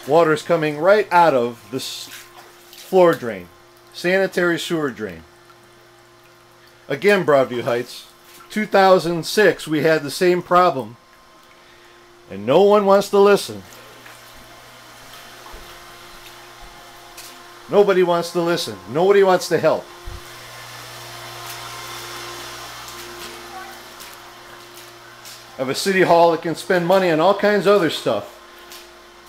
Water is coming right out of this floor drain. Sanitary sewer drain. Again, Broadview Heights. 2006, we had the same problem. And no one wants to listen. Nobody wants to listen. Nobody wants to help. I have a city hall that can spend money on all kinds of other stuff.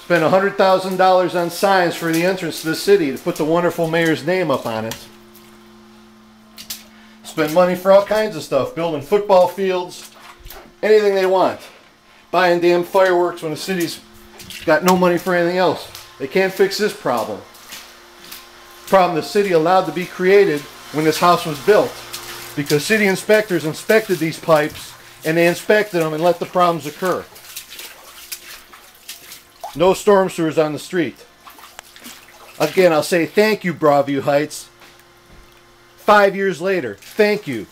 Spend $100,000 on signs for the entrance to the city to put the wonderful mayor's name up on it. Spend money for all kinds of stuff, building football fields, anything they want. Buying damn fireworks when the city's got no money for anything else. They can't fix this problem. Problem the city allowed to be created when this house was built, because city inspectors inspected these pipes and they inspected them and let the problems occur. No storm sewers on the street. Again, I'll say thank you, Broadview Heights. 5 years later, thank you.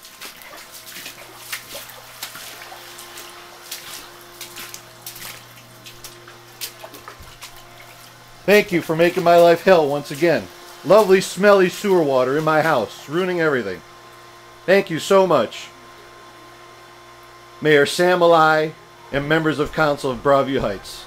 Thank you for making my life hell once again. Lovely, smelly sewer water in my house, ruining everything. Thank you so much. Mayor Sam Alai and members of Council of Broadview Heights.